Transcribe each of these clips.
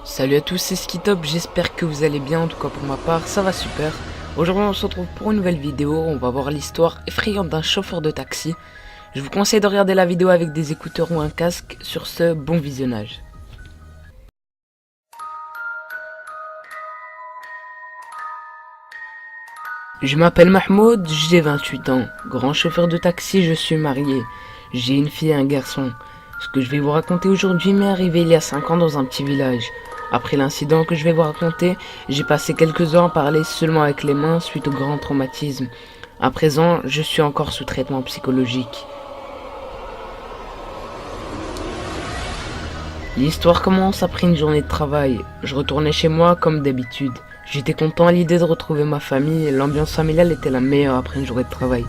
Salut à tous, c'est Skitop, j'espère que vous allez bien, en tout cas pour ma part, ça va super. Aujourd'hui on se retrouve pour une nouvelle vidéo, on va voir l'histoire effrayante d'un chauffeur de taxi. Je vous conseille de regarder la vidéo avec des écouteurs ou un casque, sur ce, bon visionnage. Je m'appelle Mahmoud, j'ai 28 ans, grand chauffeur de taxi, je suis marié. J'ai une fille et un garçon. Ce que je vais vous raconter aujourd'hui m'est arrivé il y a 5 ans dans un petit village. Après l'incident que je vais vous raconter, j'ai passé quelques heures à parler seulement avec les mains suite au grand traumatisme. À présent, je suis encore sous traitement psychologique. L'histoire commence après une journée de travail. Je retournais chez moi comme d'habitude. J'étais content à l'idée de retrouver ma famille et l'ambiance familiale était la meilleure après une journée de travail.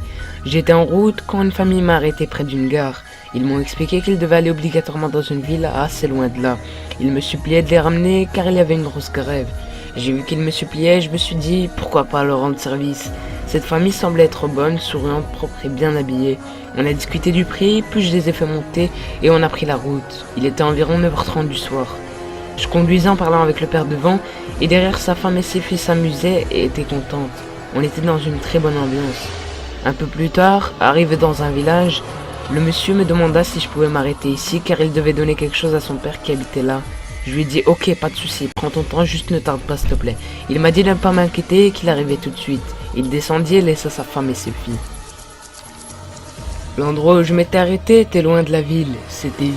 J'étais en route quand une famille m'a arrêté près d'une gare. Ils m'ont expliqué qu'ils devaient aller obligatoirement dans une ville assez loin de là. Ils me suppliaient de les ramener car il y avait une grosse grève. J'ai vu qu'ils me suppliaient et je me suis dit pourquoi pas leur rendre service. Cette famille semblait être bonne, souriante, propre et bien habillée. On a discuté du prix, puis je les ai fait monter et on a pris la route. Il était environ 9h30 du soir. Je conduisais en parlant avec le père devant et derrière sa femme et ses filles s'amusaient et étaient contentes. On était dans une très bonne ambiance. Un peu plus tard, arrivé dans un village, le monsieur me demanda si je pouvais m'arrêter ici car il devait donner quelque chose à son père qui habitait là. Je lui ai dit ok, pas de souci, prends ton temps, juste ne tarde pas s'il te plaît. Il m'a dit de ne pas m'inquiéter et qu'il arrivait tout de suite. Il descendit et laissa sa femme et ses filles. L'endroit où je m'étais arrêté était loin de la ville, c'était vide.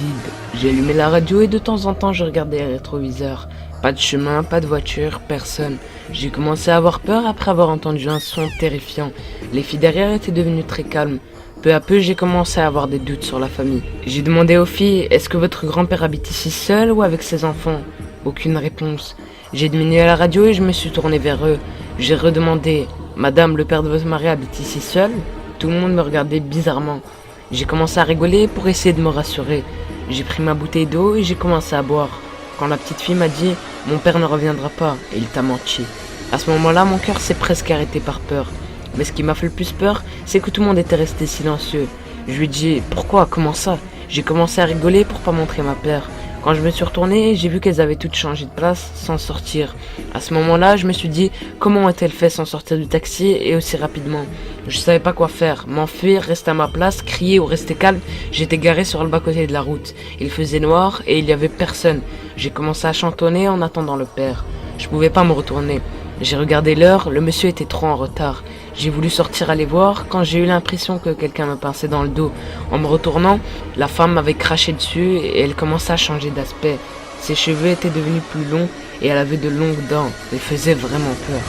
J'ai allumé la radio et de temps en temps je regardais les rétroviseurs. Pas de chemin, pas de voiture, personne. J'ai commencé à avoir peur après avoir entendu un son terrifiant. Les filles derrière étaient devenues très calmes. Peu à peu j'ai commencé à avoir des doutes sur la famille. J'ai demandé aux filles, est-ce que votre grand-père habite ici seul ou avec ses enfants? Aucune réponse. J'ai diminué la radio et je me suis tourné vers eux. J'ai redemandé, madame, le père de votre mari habite ici seul? Tout le monde me regardait bizarrement. J'ai commencé à rigoler pour essayer de me rassurer. J'ai pris ma bouteille d'eau et j'ai commencé à boire. Quand la petite fille m'a dit « Mon père ne reviendra pas » et il t'a menti. À ce moment-là, mon cœur s'est presque arrêté par peur. Mais ce qui m'a fait le plus peur, c'est que tout le monde était resté silencieux. Je lui ai dit « Pourquoi? Comment ça ?» J'ai commencé à rigoler pour pas montrer ma peur. Quand je me suis retourné, j'ai vu qu'elles avaient toutes changé de place sans sortir. À ce moment-là, je me suis dit comment ont-elles fait sans sortir du taxi et aussi rapidement. Je savais pas quoi faire, m'enfuir, rester à ma place, crier ou rester calme. J'étais garé sur le bas-côté de la route. Il faisait noir et il y avait personne. J'ai commencé à chantonner en attendant le père. Je pouvais pas me retourner. J'ai regardé l'heure, le monsieur était trop en retard. J'ai voulu sortir aller voir quand j'ai eu l'impression que quelqu'un me pinçait dans le dos. En me retournant, la femme m'avait craché dessus et elle commençait à changer d'aspect. Ses cheveux étaient devenus plus longs et elle avait de longues dents. Elle faisait vraiment peur.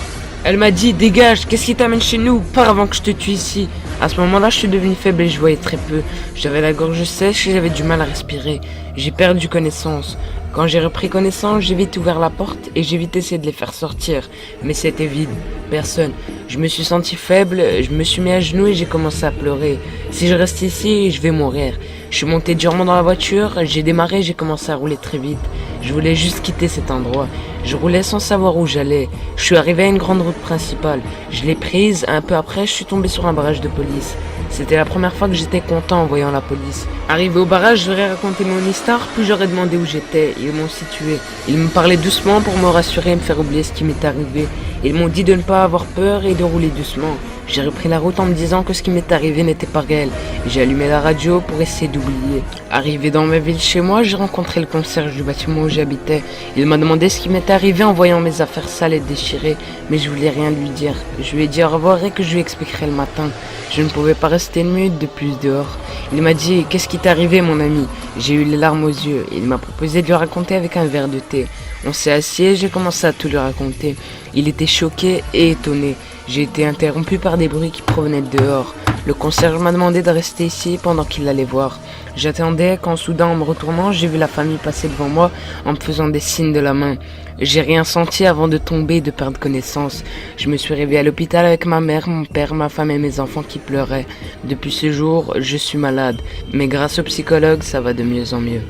Elle m'a dit « Dégage, qu'est-ce qui t'amène chez nous? Pars avant que je te tue ici !» À ce moment-là, je suis devenu faible et je voyais très peu. J'avais la gorge sèche et j'avais du mal à respirer. J'ai perdu connaissance. Quand j'ai repris connaissance, j'ai vite ouvert la porte et j'ai vite essayé de les faire sortir. Mais c'était vide. Personne. Je me suis senti faible, je me suis mis à genoux et j'ai commencé à pleurer. Si je reste ici, je vais mourir. Je suis monté durement dans la voiture, j'ai démarré, j'ai commencé à rouler très vite. Je voulais juste quitter cet endroit. Je roulais sans savoir où j'allais. Je suis arrivé à une grande route principale. Je l'ai prise, un peu après, je suis tombé sur un barrage de police. C'était la première fois que j'étais content en voyant la police. Arrivé au barrage, j'aurais raconté mon histoire, puis j'aurais demandé où j'étais. Ils m'ont situé. Ils me parlaient doucement pour me rassurer et me faire oublier ce qui m'est arrivé. Ils m'ont dit de ne pas avoir peur et de rouler doucement. J'ai repris la route en me disant que ce qui m'est arrivé n'était pas réel. J'ai allumé la radio pour essayer d'oublier. Arrivé dans ma ville chez moi, j'ai rencontré le concierge du bâtiment où j'habitais. Il m'a demandé ce qui m'était arrivé en voyant mes affaires sales et déchirées, mais je voulais rien lui dire. Je lui ai dit au revoir et que je lui expliquerai le matin. Je ne pouvais pas rester une minute de plus dehors. Il m'a dit « Qu'est-ce qui t'est arrivé mon ami ?» J'ai eu les larmes aux yeux. Il m'a proposé de lui raconter avec un verre de thé. On s'est assis et j'ai commencé à tout lui raconter. Il était choqué et étonné. J'ai été interrompu par des bruits qui provenaient de dehors. Le concierge m'a demandé de rester ici pendant qu'il allait voir. J'attendais quand soudain en me retournant, j'ai vu la famille passer devant moi en me faisant des signes de la main. J'ai rien senti avant de tomber et de perdre connaissance. Je me suis réveillé à l'hôpital avec ma mère, mon père, ma femme et mes enfants qui pleuraient. Depuis ce jour, je suis malade. Mais grâce au psychologue, ça va de mieux en mieux.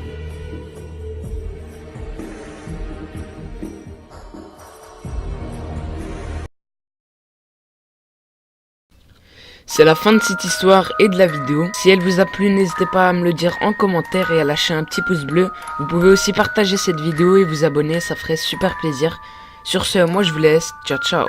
C'est la fin de cette histoire et de la vidéo. Si elle vous a plu, n'hésitez pas à me le dire en commentaire et à lâcher un petit pouce bleu. Vous pouvez aussi partager cette vidéo et vous abonner, ça ferait super plaisir. Sur ce, moi je vous laisse. Ciao ciao.